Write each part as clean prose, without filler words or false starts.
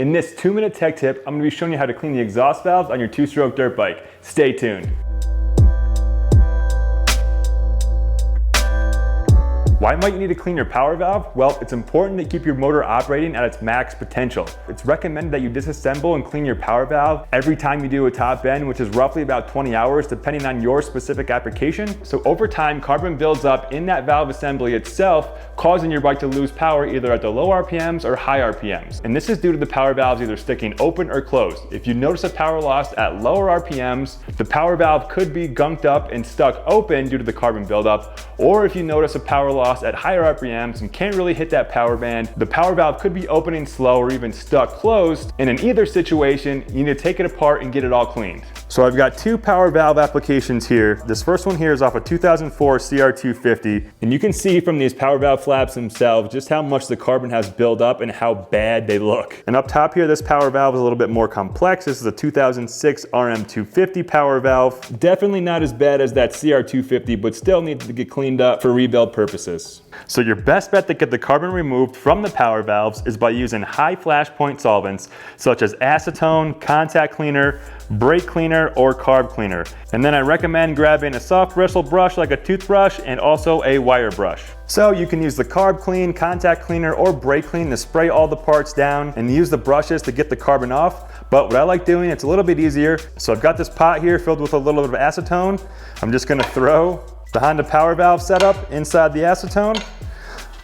In this 2-minute tech tip, I'm gonna be showing you how to clean the exhaust valves on your 2-stroke dirt bike. Stay tuned. Why might you need to clean your power valve? Well, it's important to keep your motor operating at its max potential. It's recommended that you disassemble and clean your power valve every time you do a top bend, which is roughly about 20 hours depending on your specific application. So over time, carbon builds up in that valve assembly itself, causing your bike to lose power either at the low RPMs or high RPMs. And this is due to the power valves either sticking open or closed. If you notice a power loss at lower RPMs, the power valve could be gunked up and stuck open due to the carbon buildup. Or if you notice a power loss at higher RPMs and can't really hit that power band, the power valve could be opening slow or even stuck closed. And in either situation, you need to take it apart and get it all cleaned. So I've got 2 power valve applications here. This first one here is off a 2004 CR250. And you can see from these power valve flaps themselves just how much the carbon has built up and how bad they look. And up top here, this power valve is a little bit more complex. This is a 2006 RM250 power valve. Definitely not as bad as that CR250, but still needs to get cleaned up for rebuild purposes. So your best bet to get the carbon removed from the power valves is by using high flash point solvents such as acetone, contact cleaner, brake cleaner, or carb cleaner. And then I recommend grabbing a soft bristle brush like a toothbrush and also a wire brush. So you can use the carb clean, contact cleaner, or brake clean to spray all the parts down and use the brushes to get the carbon off. But what I like doing, it's a little bit easier. So I've got this pot here filled with a little bit of acetone. I'm just gonna throw the Honda power valve setup inside the acetone,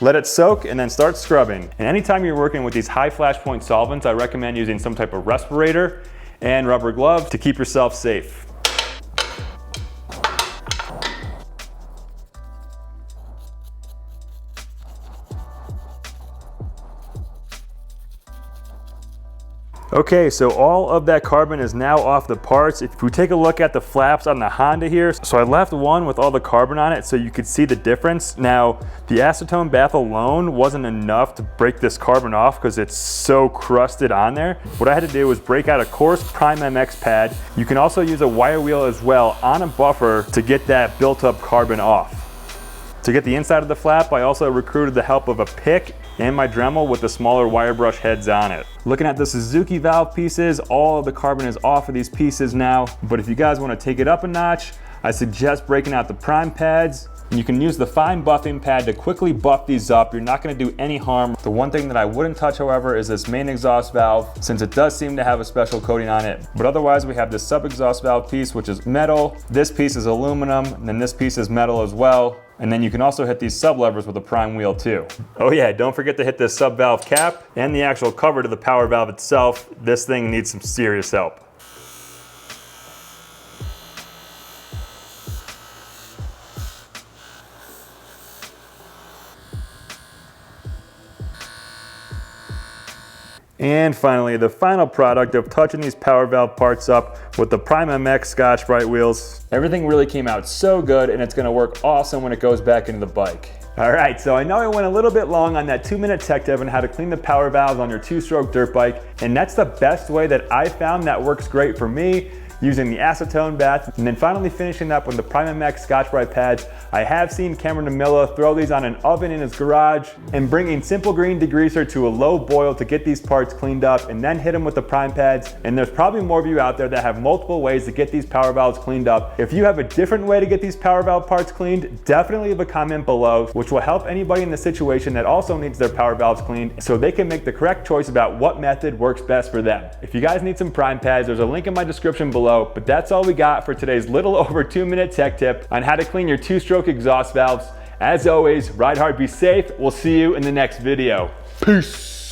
let it soak, and then start scrubbing. And anytime you're working with these high flash point solvents, I recommend using some type of respirator and rubber gloves to keep yourself safe. Okay, so all of that carbon is now off the parts. If we take a look at the flaps on the Honda here, so I left one with all the carbon on it so you could see the difference. Now, the acetone bath alone wasn't enough to break this carbon off because it's so crusted on there. What I had to do was break out a coarse Prime MX pad. You can also use a wire wheel as well on a buffer to get that built up carbon off. To get the inside of the flap, I also recruited the help of a pick and my Dremel with the smaller wire brush heads on it. Looking at the Suzuki valve pieces, all of the carbon is off of these pieces now, but if you guys want to take it up a notch, I suggest breaking out the prime pads. You can use the fine buffing pad to quickly buff these up. You're not going to do any harm. The one thing that I wouldn't touch, however, is this main exhaust valve, since it does seem to have a special coating on it. But otherwise, we have this sub exhaust valve piece, which is metal. This piece is aluminum, and then this piece is metal as well. And then you can also hit these sub levers with a prime wheel too. Oh yeah, don't forget to hit this sub valve cap and the actual cover to the power valve itself. This thing needs some serious help. And finally, the final product of touching these power valve parts up with the Prime MX Scotch-Brite wheels. Everything really came out so good, and it's gonna work awesome when it goes back into the bike. All right, so I know I went a little bit long on that 2-minute tech tip on how to clean the power valves on your 2-stroke dirt bike, and that's the best way that I found that works great for me, using the acetone bath, and then finally finishing up with the Prime MX Scotch-Brite pads. I have seen Cameron DeMilla throw these on an oven in his garage and bringing Simple Green degreaser to a low boil to get these parts cleaned up and then hit them with the prime pads. And there's probably more of you out there that have multiple ways to get these power valves cleaned up. If you have a different way to get these power valve parts cleaned, definitely leave a comment below, which will help anybody in the situation that also needs their power valves cleaned so they can make the correct choice about what method works best for them. If you guys need some prime pads, there's a link in my description below. But that's all we got for today's little over 2-minute tech tip on how to clean your 2-stroke exhaust valves. As always, ride hard, be safe. We'll see you in the next video. Peace.